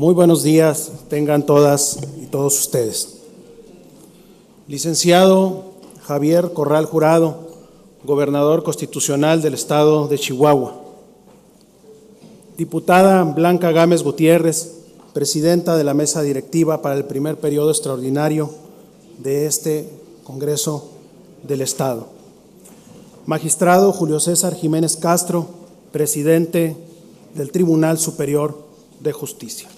Muy buenos días, tengan todas y todos ustedes. Licenciado Javier Corral Jurado, gobernador constitucional del estado de Chihuahua. Diputada Blanca Gámez Gutiérrez, presidenta de la mesa directiva para el primer periodo extraordinario de este Congreso del Estado. Magistrado Julio César Jiménez Castro, presidente del Tribunal Superior de Justicia.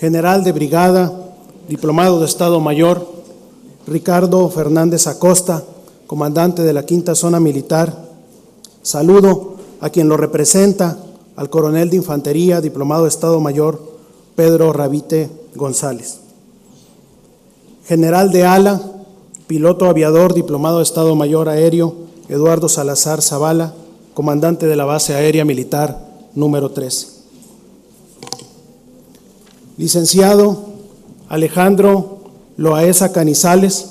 General de Brigada, diplomado de Estado Mayor, Ricardo Fernández Acosta, comandante de la Quinta Zona Militar. Saludo a quien lo representa, al coronel de Infantería, diplomado de Estado Mayor, Pedro Ravite González. General de Ala, piloto aviador, diplomado de Estado Mayor Aéreo, Eduardo Salazar Zavala, comandante de la Base Aérea Militar número 13. Licenciado Alejandro Loaesa Canizales,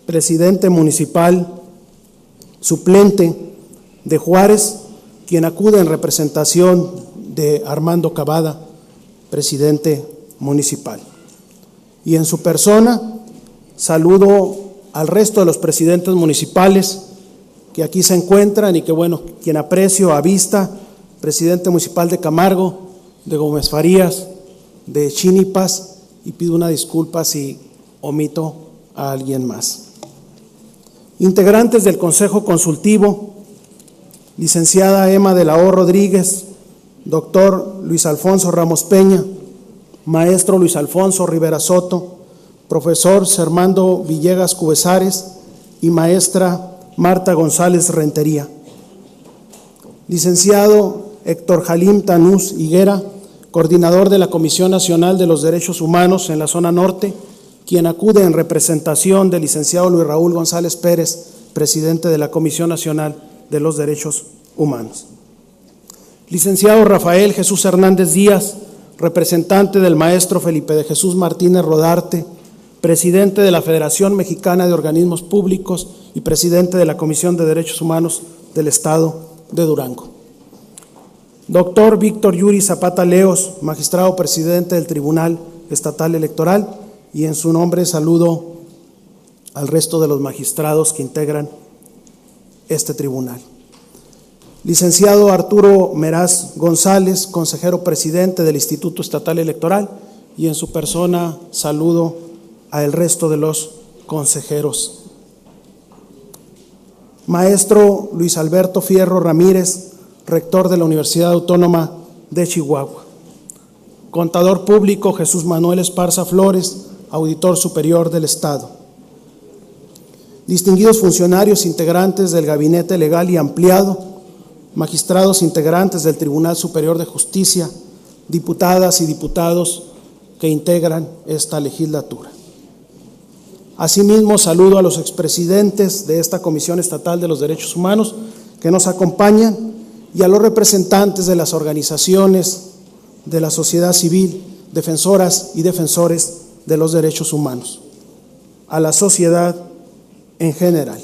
presidente municipal suplente de Juárez, quien acude en representación de Armando Cavada, presidente municipal. Y en su persona, saludo al resto de los presidentes municipales que aquí se encuentran y que, bueno, quien aprecio a vista, presidente municipal de Camargo, de Gómez Farías, de Chinipas, y pido una disculpa si omito a alguien más. Integrantes del Consejo Consultivo, licenciada Emma de la O. Rodríguez, doctor Luis Alfonso Ramos Peña, maestro Luis Alfonso Rivera Soto, profesor Sermando Villegas Cubesares y maestra Marta González Rentería. Licenciado Héctor Jalim Tanús Higuera, coordinador de la Comisión Nacional de los Derechos Humanos en la zona norte, quien acude en representación del licenciado Luis Raúl González Pérez, presidente de la Comisión Nacional de los Derechos Humanos. Licenciado Rafael Jesús Hernández Díaz, representante del maestro Felipe de Jesús Martínez Rodarte, presidente de la Federación Mexicana de Organismos Públicos y presidente de la Comisión de Derechos Humanos del Estado de Durango. Doctor Víctor Yuri Zapata Leos, magistrado presidente del Tribunal Estatal Electoral, y en su nombre saludo al resto de los magistrados que integran este tribunal. Licenciado Arturo Meraz González, consejero presidente del Instituto Estatal Electoral, y en su persona saludo al resto de los consejeros. Maestro Luis Alberto Fierro Ramírez, rector de la Universidad Autónoma de Chihuahua. Contador público Jesús Manuel Esparza Flores, auditor superior del Estado. Distinguidos funcionarios integrantes del Gabinete Legal y Ampliado, magistrados integrantes del Tribunal Superior de Justicia, diputadas y diputados que integran esta legislatura. Asimismo, saludo a los expresidentes de esta Comisión Estatal de los Derechos Humanos que nos acompañan y a los representantes de las organizaciones de la sociedad civil, defensoras y defensores de los derechos humanos, a la sociedad en general.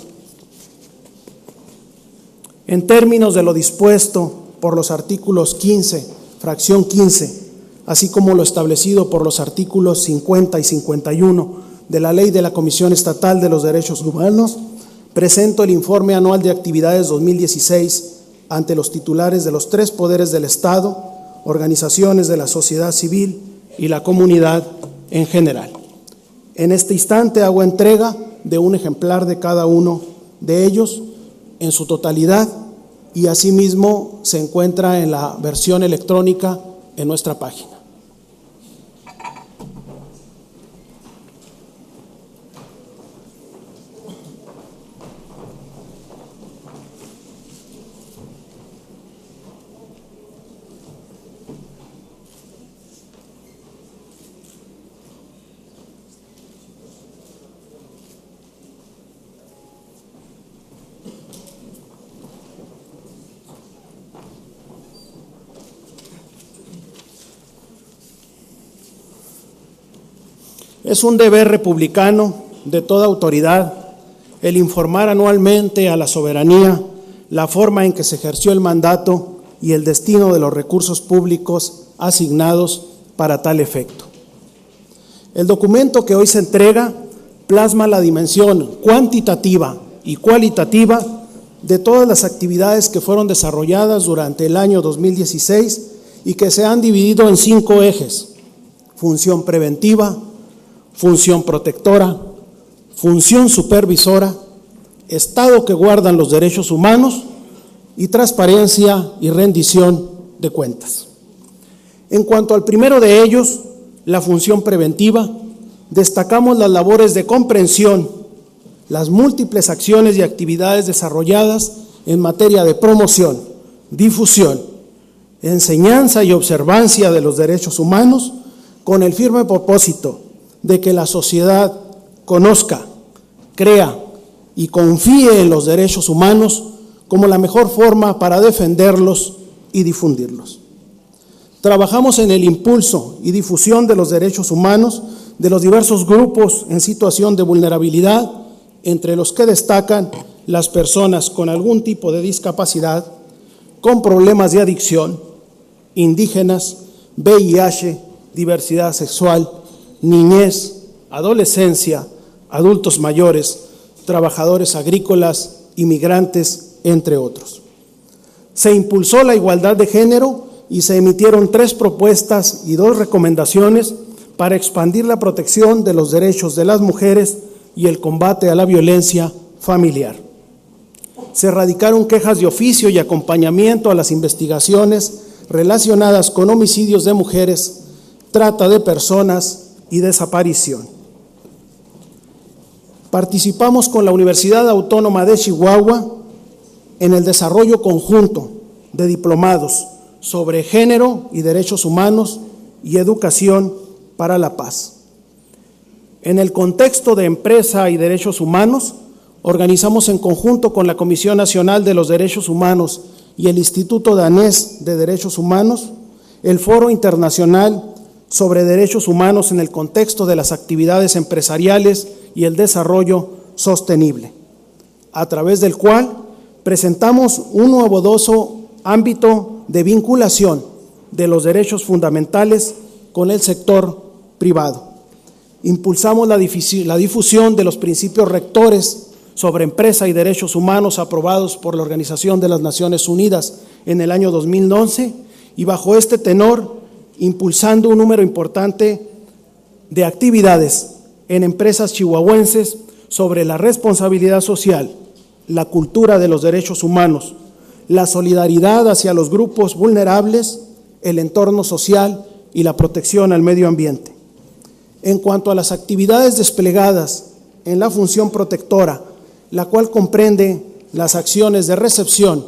En términos de lo dispuesto por los artículos 15, fracción 15, así como lo establecido por los artículos 50 y 51 de la Ley de la Comisión Estatal de los Derechos Humanos, presento el informe anual de actividades 2016 ante los titulares de los tres poderes del Estado, organizaciones de la sociedad civil y la comunidad en general. En este instante hago entrega de un ejemplar de cada uno de ellos en su totalidad y asimismo se encuentra en la versión electrónica en nuestra página. Es un deber republicano de toda autoridad el informar anualmente a la soberanía la forma en que se ejerció el mandato y el destino de los recursos públicos asignados para tal efecto. El documento que hoy se entrega plasma la dimensión cuantitativa y cualitativa de todas las actividades que fueron desarrolladas durante el año 2016 y que se han dividido en 5 ejes: función preventiva, función protectora, función supervisora, Estado que guardan los derechos humanos y transparencia y rendición de cuentas. En cuanto al primero de ellos, la función preventiva, destacamos las labores de comprensión, las múltiples acciones y actividades desarrolladas en materia de promoción, difusión, enseñanza y observancia de los derechos humanos, con el firme propósito de que la sociedad conozca, crea y confíe en los derechos humanos como la mejor forma para defenderlos y difundirlos. Trabajamos en el impulso y difusión de los derechos humanos de los diversos grupos en situación de vulnerabilidad, entre los que destacan las personas con algún tipo de discapacidad, con problemas de adicción, indígenas, VIH, diversidad sexual, niñez, adolescencia, adultos mayores, trabajadores agrícolas, inmigrantes, entre otros. Se impulsó la igualdad de género y se emitieron 3 propuestas y 2 recomendaciones para expandir la protección de los derechos de las mujeres y el combate a la violencia familiar. Se erradicaron quejas de oficio y acompañamiento a las investigaciones relacionadas con homicidios de mujeres, trata de personas y desaparición. Participamos con la Universidad Autónoma de Chihuahua en el desarrollo conjunto de diplomados sobre género y derechos humanos y educación para la paz. En el contexto de empresa y derechos humanos, organizamos en conjunto con la Comisión Nacional de los Derechos Humanos y el Instituto Danés de Derechos Humanos el Foro Internacional sobre Derechos Humanos en el contexto de las actividades empresariales y el desarrollo sostenible, a través del cual presentamos un novedoso ámbito de vinculación de los derechos fundamentales con el sector privado. Impulsamos la difusión de los principios rectores sobre empresa y derechos humanos aprobados por la Organización de las Naciones Unidas en el año 2011 y bajo este tenor impulsando un número importante de actividades en empresas chihuahuenses sobre la responsabilidad social, la cultura de los derechos humanos, la solidaridad hacia los grupos vulnerables, el entorno social y la protección al medio ambiente. En cuanto a las actividades desplegadas en la función protectora, la cual comprende las acciones de recepción,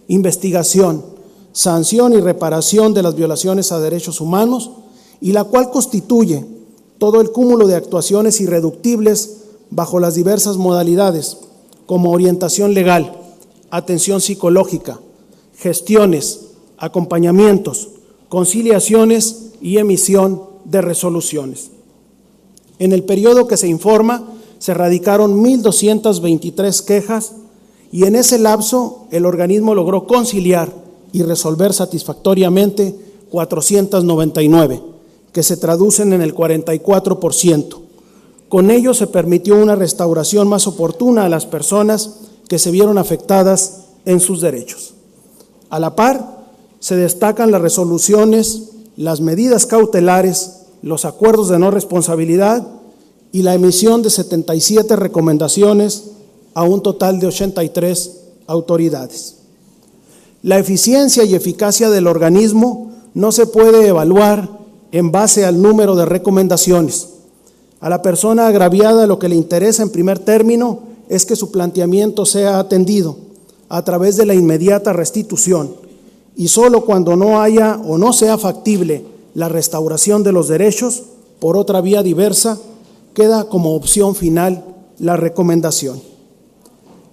investigación, sanción y reparación de las violaciones a derechos humanos, y la cual constituye todo el cúmulo de actuaciones irreductibles bajo las diversas modalidades, como orientación legal, atención psicológica, gestiones, acompañamientos, conciliaciones y emisión de resoluciones. En el periodo que se informa, se radicaron 1,223 quejas y en ese lapso el organismo logró conciliar y resolver satisfactoriamente 499, que se traducen en el 44%. Con ello se permitió una restauración más oportuna a las personas que se vieron afectadas en sus derechos. A la par, se destacan las resoluciones, las medidas cautelares, los acuerdos de no responsabilidad y la emisión de 77 recomendaciones a un total de 83 autoridades. La eficiencia y eficacia del organismo no se puede evaluar en base al número de recomendaciones. A la persona agraviada lo que le interesa en primer término es que su planteamiento sea atendido a través de la inmediata restitución y solo cuando no haya o no sea factible la restauración de los derechos por otra vía diversa, queda como opción final la recomendación.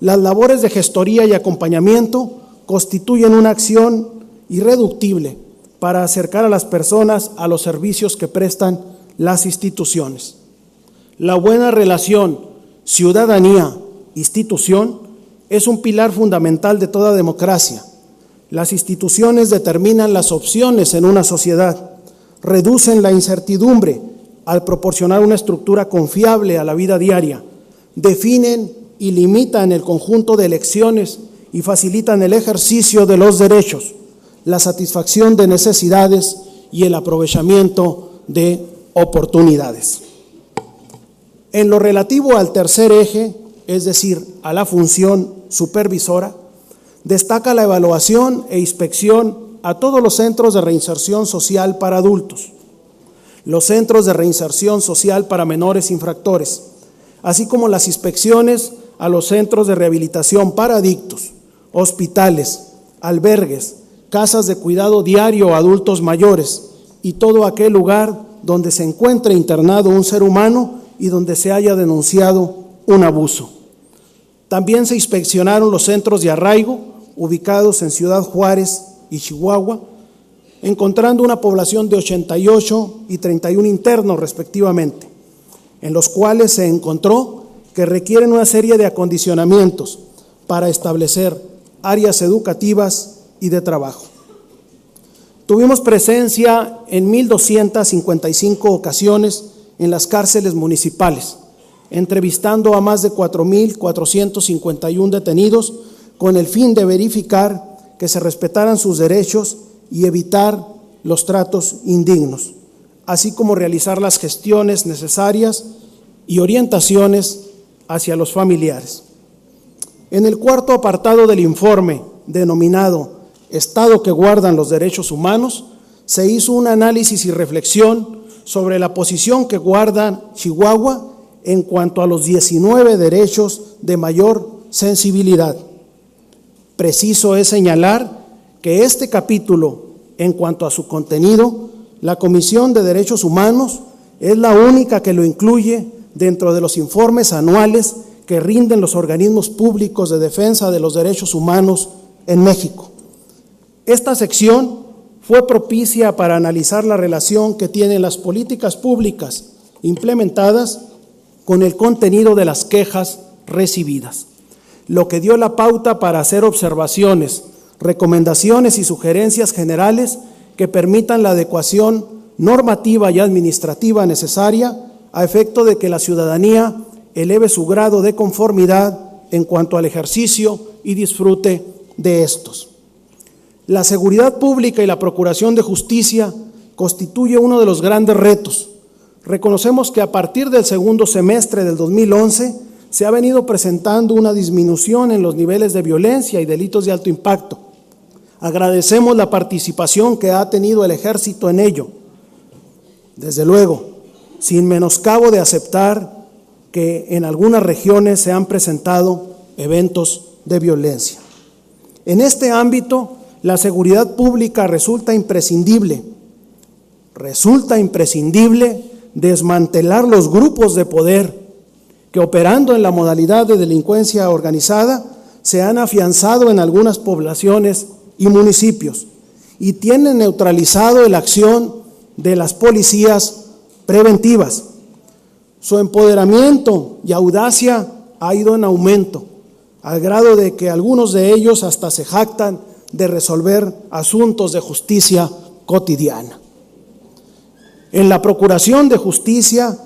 Las labores de gestoría y acompañamiento constituyen una acción irreductible para acercar a las personas a los servicios que prestan las instituciones. La buena relación ciudadanía-institución es un pilar fundamental de toda democracia. Las instituciones determinan las opciones en una sociedad, reducen la incertidumbre al proporcionar una estructura confiable a la vida diaria, definen y limitan el conjunto de elecciones y facilitan el ejercicio de los derechos, la satisfacción de necesidades y el aprovechamiento de oportunidades. En lo relativo al tercer eje, es decir, a la función supervisora, destaca la evaluación e inspección a todos los centros de reinserción social para adultos, los centros de reinserción social para menores infractores, así como las inspecciones a los centros de rehabilitación para adictos, hospitales, albergues, casas de cuidado diario a adultos mayores y todo aquel lugar donde se encuentre internado un ser humano y donde se haya denunciado un abuso. También se inspeccionaron los centros de arraigo ubicados en Ciudad Juárez y Chihuahua, encontrando una población de 88 y 31 internos respectivamente, en los cuales se encontró que requieren una serie de acondicionamientos para establecer áreas educativas y de trabajo. Tuvimos presencia en 1,255 ocasiones en las cárceles municipales, entrevistando a más de 4,451 detenidos con el fin de verificar que se respetaran sus derechos y evitar los tratos indignos, así como realizar las gestiones necesarias y orientaciones hacia los familiares. En el cuarto apartado del informe, denominado Estado que guardan los derechos humanos, se hizo un análisis y reflexión sobre la posición que guarda Chihuahua en cuanto a los 19 derechos de mayor sensibilidad. Preciso es señalar que este capítulo, en cuanto a su contenido, la Comisión de Derechos Humanos es la única que lo incluye dentro de los informes anuales que rinden los organismos públicos de defensa de los derechos humanos en México. Esta sección fue propicia para analizar la relación que tienen las políticas públicas implementadas con el contenido de las quejas recibidas, lo que dio la pauta para hacer observaciones, recomendaciones y sugerencias generales que permitan la adecuación normativa y administrativa necesaria a efecto de que la ciudadanía eleve su grado de conformidad en cuanto al ejercicio y disfrute de estos. La seguridad pública y la procuración de justicia constituye uno de los grandes retos. Reconocemos que a partir del segundo semestre del 2011 se ha venido presentando una disminución en los niveles de violencia y delitos de alto impacto. Agradecemos la participación que ha tenido el Ejército en ello, desde luego, sin menoscabo de aceptar que en algunas regiones se han presentado eventos de violencia. En este ámbito, la seguridad pública resulta imprescindible desmantelar los grupos de poder que, operando en la modalidad de delincuencia organizada, se han afianzado en algunas poblaciones y municipios y tienen neutralizado la acción de las policías preventivas. Su empoderamiento y audacia ha ido en aumento, al grado de que algunos de ellos hasta se jactan de resolver asuntos de justicia cotidiana. En la procuración de justicia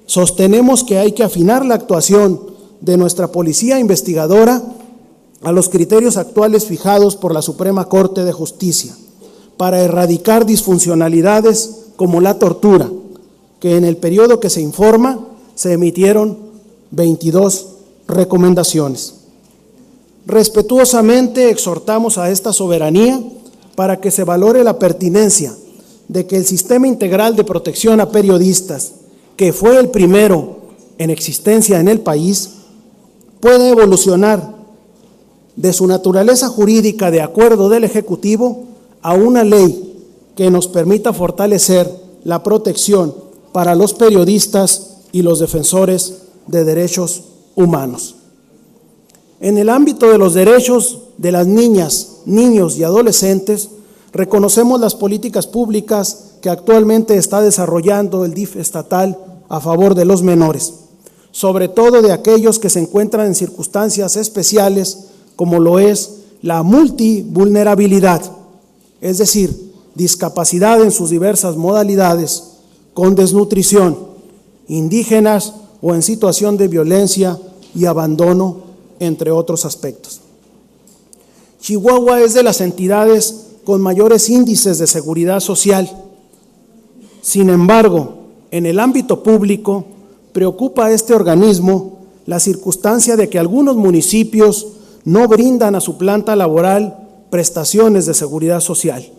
sostenemos que hay que afinar la actuación de nuestra policía investigadora a los criterios actuales fijados por la Suprema Corte de Justicia para erradicar disfuncionalidades como la tortura, que en el periodo que se informa se emitieron 22 recomendaciones. Respetuosamente exhortamos a esta soberanía para que se valore la pertinencia de que el Sistema Integral de Protección a Periodistas, que fue el primero en existencia en el país, pueda evolucionar de su naturaleza jurídica de acuerdo del Ejecutivo a una ley que nos permita fortalecer la protección para los periodistas y los defensores de derechos humanos. En el ámbito de los derechos de las niñas, niños y adolescentes, reconocemos las políticas públicas que actualmente está desarrollando el DIF estatal a favor de los menores, sobre todo de aquellos que se encuentran en circunstancias especiales, como lo es la multivulnerabilidad, es decir, discapacidad en sus diversas modalidades, con desnutrición, indígenas o en situación de violencia y abandono, entre otros aspectos. Chihuahua es de las entidades con mayores índices de seguridad social. Sin embargo, en el ámbito público, preocupa a este organismo la circunstancia de que algunos municipios no brindan a su planta laboral prestaciones de seguridad social,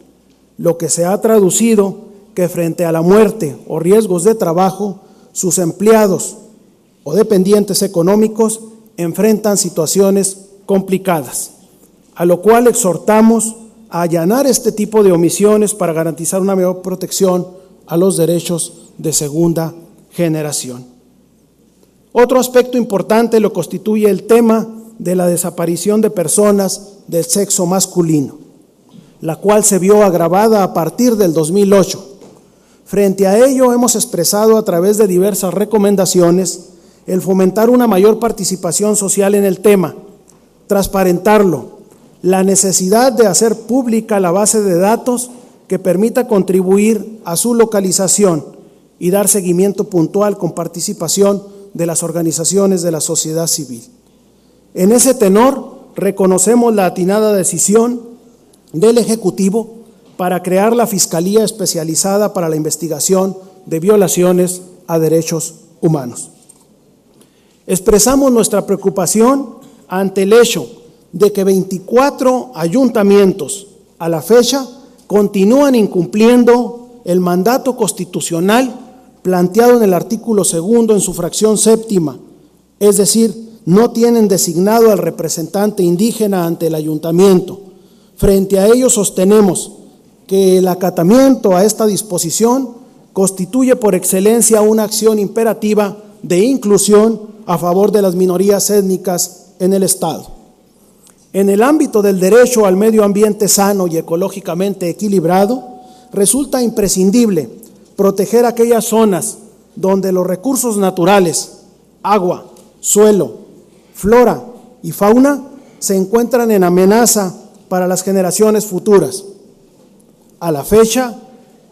lo que se ha traducido que frente a la muerte o riesgos de trabajo, sus empleados o dependientes económicos enfrentan situaciones complicadas, a lo cual exhortamos a allanar este tipo de omisiones para garantizar una mayor protección a los derechos de segunda generación. Otro aspecto importante lo constituye el tema de la desaparición de personas del sexo masculino, la cual se vio agravada a partir del 2008. Frente a ello, hemos expresado a través de diversas recomendaciones el fomentar una mayor participación social en el tema, transparentarlo, la necesidad de hacer pública la base de datos que permita contribuir a su localización y dar seguimiento puntual con participación de las organizaciones de la sociedad civil. En ese tenor, reconocemos la atinada decisión del Ejecutivo para crear la Fiscalía Especializada para la Investigación de Violaciones a Derechos Humanos. Expresamos nuestra preocupación ante el hecho de que 24 ayuntamientos a la fecha continúan incumpliendo el mandato constitucional planteado en el artículo 2 en su fracción séptima, es decir, no tienen designado al representante indígena ante el ayuntamiento. Frente a ello sostenemos que el acatamiento a esta disposición constituye por excelencia una acción imperativa de inclusión a favor de las minorías étnicas en el Estado. En el ámbito del derecho al medio ambiente sano y ecológicamente equilibrado, resulta imprescindible proteger aquellas zonas donde los recursos naturales, agua, suelo, flora y fauna se encuentran en amenaza para las generaciones futuras. A la fecha,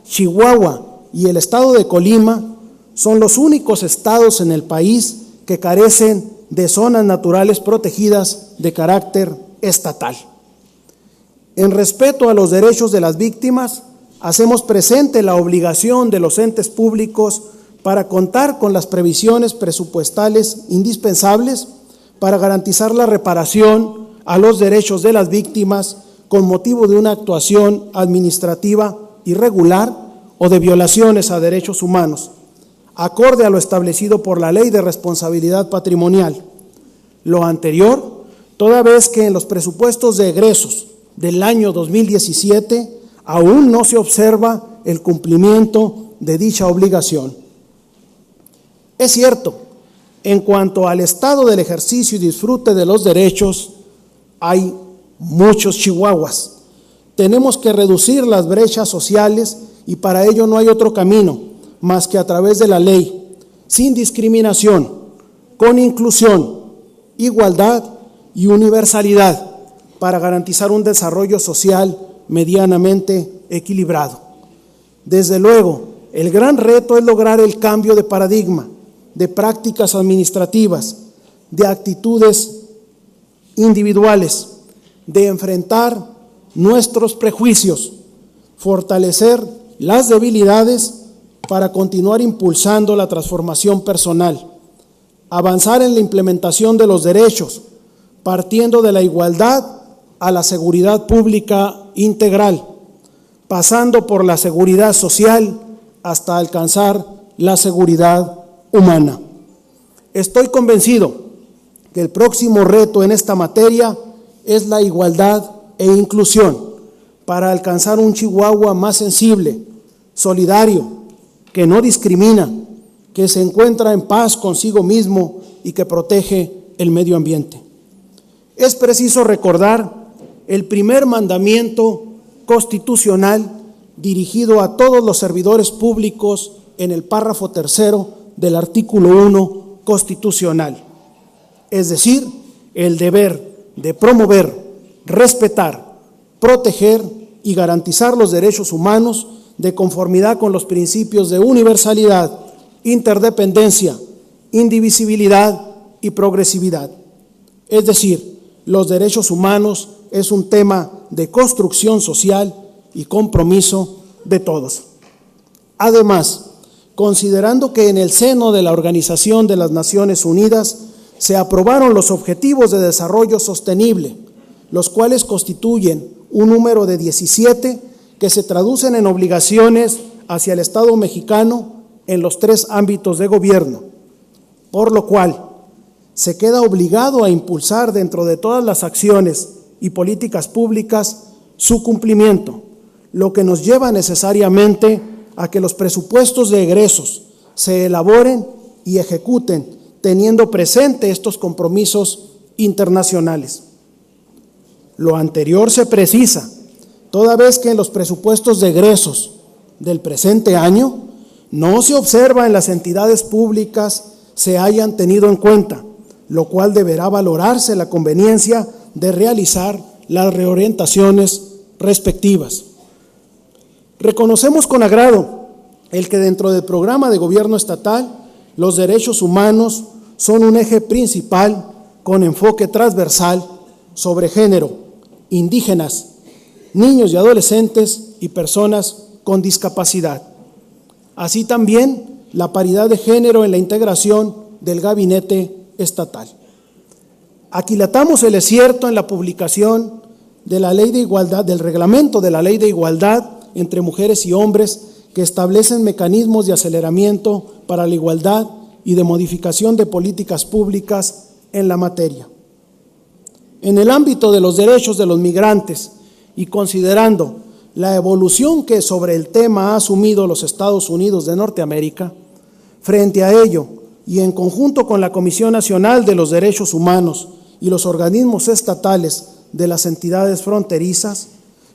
Chihuahua y el estado de Colima son los únicos estados en el país que carecen de zonas naturales protegidas de carácter estatal. En respeto a los derechos de las víctimas, hacemos presente la obligación de los entes públicos para contar con las previsiones presupuestales indispensables para garantizar la reparación a los derechos de las víctimas con motivo de una actuación administrativa irregular o de violaciones a derechos humanos, acorde a lo establecido por la Ley de Responsabilidad Patrimonial. Lo anterior, toda vez que en los presupuestos de egresos del año 2017 aún no se observa el cumplimiento de dicha obligación. Es cierto, en cuanto al estado del ejercicio y disfrute de los derechos, hay muchos chihuahuas. Tenemos que reducir las brechas sociales y para ello no hay otro camino más que a través de la ley, sin discriminación, con inclusión, igualdad y universalidad, para garantizar un desarrollo social medianamente equilibrado. Desde luego, el gran reto es lograr el cambio de paradigma, de prácticas administrativas, de actitudes individuales, de enfrentar nuestros prejuicios, fortalecer las debilidades para continuar impulsando la transformación personal, avanzar en la implementación de los derechos, partiendo de la igualdad a la seguridad pública integral, pasando por la seguridad social hasta alcanzar la seguridad humana. Estoy convencido que el próximo reto en esta materia es la igualdad e inclusión para alcanzar un Chihuahua más sensible, solidario, que no discrimina, que se encuentra en paz consigo mismo y que protege el medio ambiente. Es preciso recordar el primer mandamiento constitucional dirigido a todos los servidores públicos en el párrafo 3 del artículo 1 constitucional, es decir, el deber de promover, respetar, proteger y garantizar los derechos humanos de conformidad con los principios de universalidad, interdependencia, indivisibilidad y progresividad. Es decir, los derechos humanos es un tema de construcción social y compromiso de todos. Además, considerando que en el seno de la Organización de las Naciones Unidas se aprobaron los Objetivos de Desarrollo Sostenible, los cuales constituyen un número de 17 que se traducen en obligaciones hacia el Estado mexicano en los 3 ámbitos de gobierno, por lo cual se queda obligado a impulsar dentro de todas las acciones y políticas públicas su cumplimiento, lo que nos lleva necesariamente a que los presupuestos de egresos se elaboren y ejecuten teniendo presente estos compromisos internacionales. Lo anterior se precisa, toda vez que en los presupuestos de egresos del presente año no se observa en las entidades públicas se hayan tenido en cuenta, lo cual deberá valorarse la conveniencia de realizar las reorientaciones respectivas. Reconocemos con agrado el que dentro del programa de gobierno estatal los derechos humanos son un eje principal con enfoque transversal sobre género, indígenas, niños y adolescentes y personas con discapacidad. Así también la paridad de género en la integración del gabinete estatal. Aquilatamos el acierto en la publicación de la Ley de Igualdad, del reglamento de la Ley de Igualdad entre mujeres y hombres que establecen mecanismos de aceleramiento para la igualdad y de modificación de políticas públicas en la materia. En el ámbito de los derechos de los migrantes y considerando la evolución que sobre el tema ha asumido los Estados Unidos de Norteamérica, frente a ello y en conjunto con la Comisión Nacional de los Derechos Humanos y los organismos estatales de las entidades fronterizas,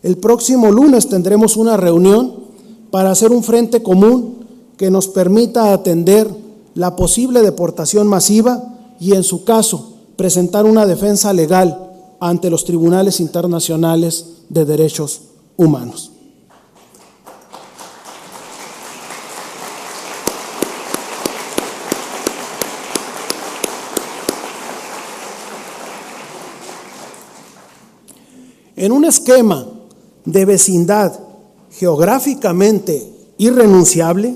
el próximo lunes tendremos una reunión para hacer un frente común que nos permita atender la posible deportación masiva y, en su caso, presentar una defensa legal ante los tribunales internacionales de derechos humanos. En un esquema de vecindad geográficamente irrenunciable,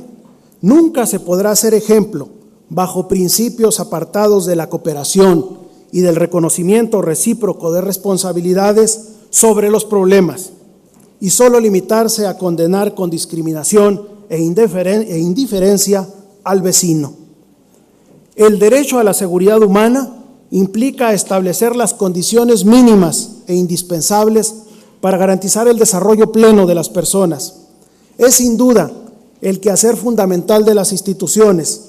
nunca se podrá hacer ejemplo bajo principios apartados de la cooperación y del reconocimiento recíproco de responsabilidades sobre los problemas, y solo limitarse a condenar con discriminación e indiferencia al vecino. El derecho a la seguridad humana implica establecer las condiciones mínimas e indispensables para garantizar el desarrollo pleno de las personas. Es sin duda el quehacer fundamental de las instituciones,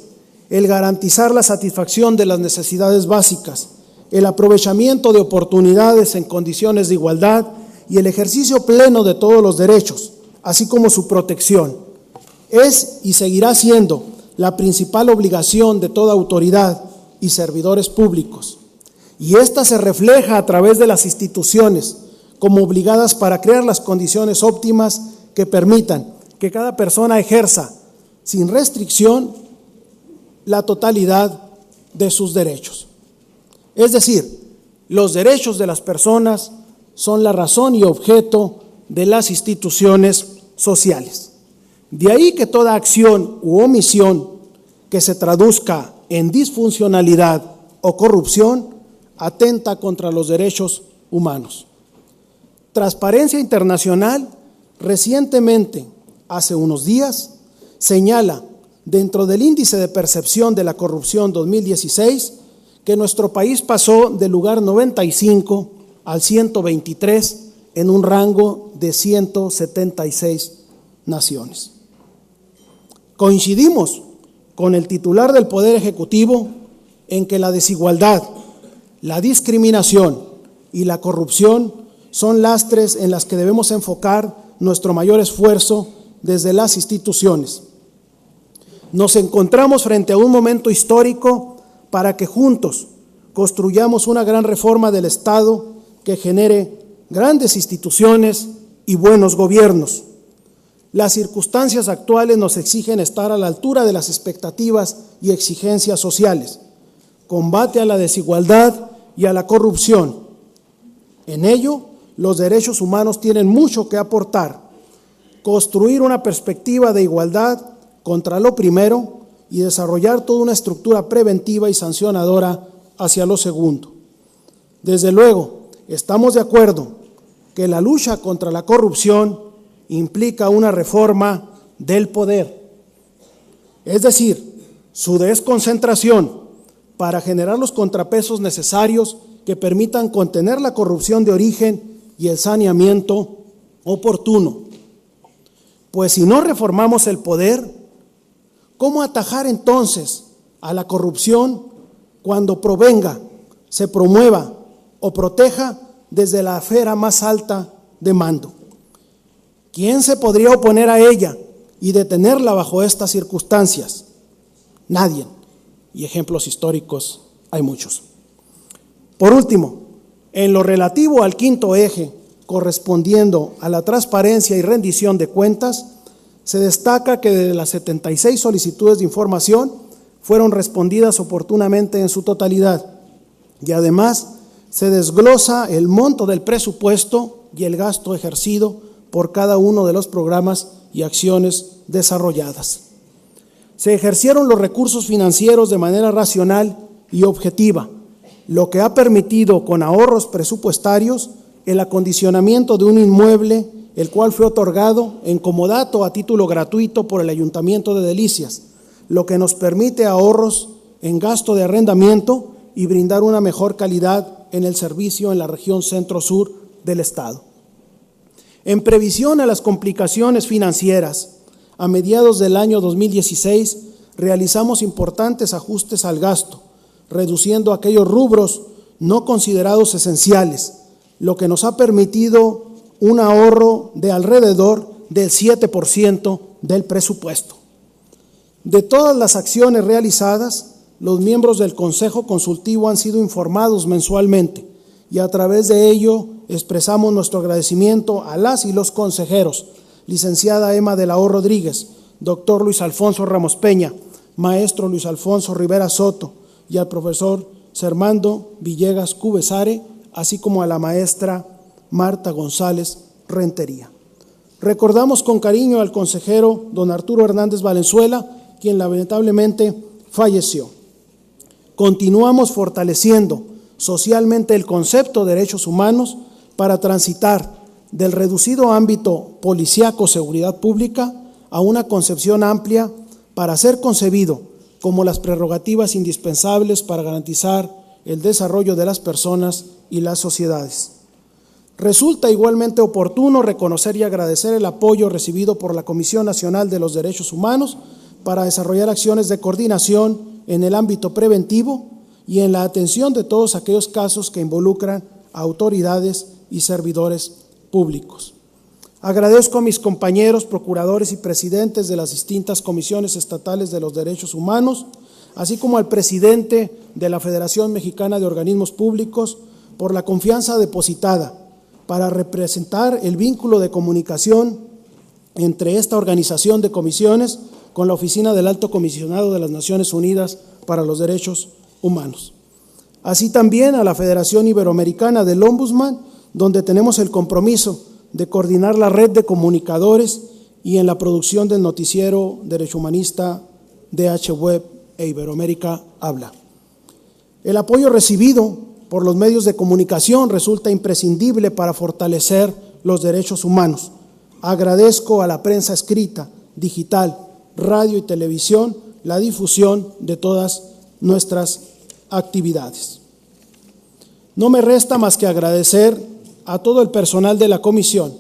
el garantizar la satisfacción de las necesidades básicas, el aprovechamiento de oportunidades en condiciones de igualdad y el ejercicio pleno de todos los derechos, así como su protección. Es y seguirá siendo la principal obligación de toda autoridad y servidores públicos. Y esta se refleja a través de las instituciones como obligadas para crear las condiciones óptimas que permitan que cada persona ejerza sin restricción la totalidad de sus derechos. Es decir, los derechos de las personas son la razón y objeto de las instituciones sociales. De ahí que toda acción u omisión que se traduzca en disfuncionalidad o corrupción atenta contra los derechos humanos. Transparencia Internacional recientemente, hace unos días, señala dentro del índice de percepción de la corrupción 2016 que nuestro país pasó del lugar 95 al 123 en un rango de 176 naciones. Coincidimos con el titular del Poder Ejecutivo en que la desigualdad, la discriminación y la corrupción son lastres en las que debemos enfocar nuestro mayor esfuerzo desde las instituciones. Nos encontramos frente a un momento histórico para que juntos construyamos una gran reforma del Estado que genere grandes instituciones y buenos gobiernos. Las circunstancias actuales nos exigen estar a la altura de las expectativas y exigencias sociales, combate a la desigualdad y a la corrupción. En ello, los derechos humanos tienen mucho que aportar, construir una perspectiva de igualdad contra lo primero y desarrollar toda una estructura preventiva y sancionadora hacia lo segundo. Desde luego, estamos de acuerdo que la lucha contra la corrupción implica una reforma del poder, es decir, su desconcentración para generar los contrapesos necesarios que permitan contener la corrupción de origen y el saneamiento oportuno. Pues si no reformamos el poder, ¿cómo atajar entonces a la corrupción cuando provenga, se promueva o proteja desde la esfera más alta de mando? ¿Quién se podría oponer a ella y detenerla bajo estas circunstancias? Nadie. Y ejemplos históricos hay muchos. Por último, en lo relativo al quinto eje, correspondiendo a la transparencia y rendición de cuentas, se destaca que de las 76 solicitudes de información fueron respondidas oportunamente en su totalidad y además se desglosa el monto del presupuesto y el gasto ejercido por cada uno de los programas y acciones desarrolladas. Se ejercieron los recursos financieros de manera racional y objetiva, lo que ha permitido con ahorros presupuestarios el acondicionamiento de un inmueble, el cual fue otorgado en comodato a título gratuito por el Ayuntamiento de Delicias, lo que nos permite ahorros en gasto de arrendamiento y brindar una mejor calidad en el servicio en la región centro-sur del Estado. En previsión a las complicaciones financieras, a mediados del año 2016 realizamos importantes ajustes al gasto, reduciendo aquellos rubros no considerados esenciales, lo que nos ha permitido un ahorro de alrededor del 7% del presupuesto. De todas las acciones realizadas, los miembros del Consejo Consultivo han sido informados mensualmente y a través de ello expresamos nuestro agradecimiento a las y los consejeros, licenciada Emma de la O. Rodríguez, doctor Luis Alfonso Ramos Peña, maestro Luis Alfonso Rivera Soto y al profesor Sermando Villegas Cubesare, así como a la maestra Marta González Rentería. Recordamos con cariño al consejero don Arturo Hernández Valenzuela, quien lamentablemente falleció. Continuamos fortaleciendo socialmente el concepto de derechos humanos para transitar del reducido ámbito policíaco seguridad pública a una concepción amplia para ser concebido como las prerrogativas indispensables para garantizar el desarrollo de las personas y las sociedades. Resulta igualmente oportuno reconocer y agradecer el apoyo recibido por la Comisión Nacional de los Derechos Humanos para desarrollar acciones de coordinación en el ámbito preventivo y en la atención de todos aquellos casos que involucran a autoridades y servidores públicos. Agradezco a mis compañeros procuradores y presidentes de las distintas comisiones estatales de los derechos humanos, así como al presidente de la Federación Mexicana de Organismos Públicos por la confianza depositada para representar el vínculo de comunicación entre esta organización de comisiones con la Oficina del Alto Comisionado de las Naciones Unidas para los Derechos Humanos. Así también a la Federación Iberoamericana del Ombudsman, donde tenemos el compromiso de coordinar la red de comunicadores y en la producción del noticiero Derecho Humanista DH Web e Iberoamérica Habla. El apoyo recibido por los medios de comunicación resulta imprescindible para fortalecer los derechos humanos. Agradezco a la prensa escrita, digital, radio y televisión la difusión de todas nuestras actividades. No me resta más que agradecer a todo el personal de la comisión,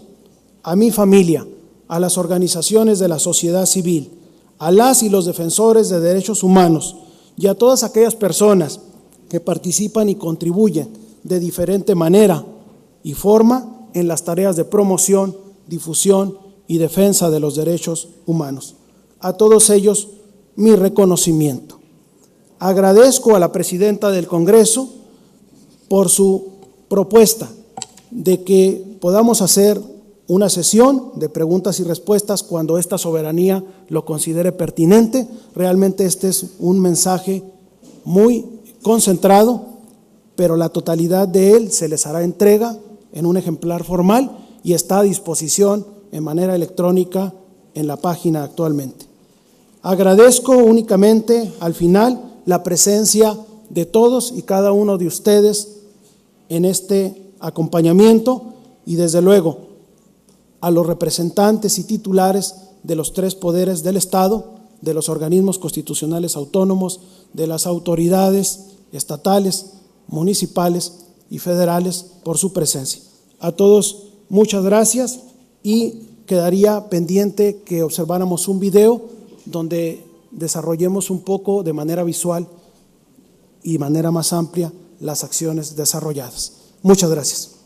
a mi familia, a las organizaciones de la sociedad civil, a las y los defensores de derechos humanos y a todas aquellas personas que participan y contribuyen de diferente manera y forma en las tareas de promoción, difusión y defensa de los derechos humanos. A todos ellos, mi reconocimiento. Agradezco a la presidenta del Congreso por su propuesta de que podamos hacer una sesión de preguntas y respuestas cuando esta soberanía lo considere pertinente. Realmente este es un mensaje muy concentrado, pero la totalidad de él se les hará entrega en un ejemplar formal y está a disposición en manera electrónica en la página actualmente. Agradezco únicamente al final la presencia de todos y cada uno de ustedes en este acompañamiento y desde luego a los representantes y titulares de los tres poderes del Estado, de los organismos constitucionales autónomos, de las autoridades estatales, municipales y federales por su presencia. A todos muchas gracias y quedaría pendiente que observáramos un video donde desarrollemos un poco de manera visual y de manera más amplia las acciones desarrolladas. Muchas gracias.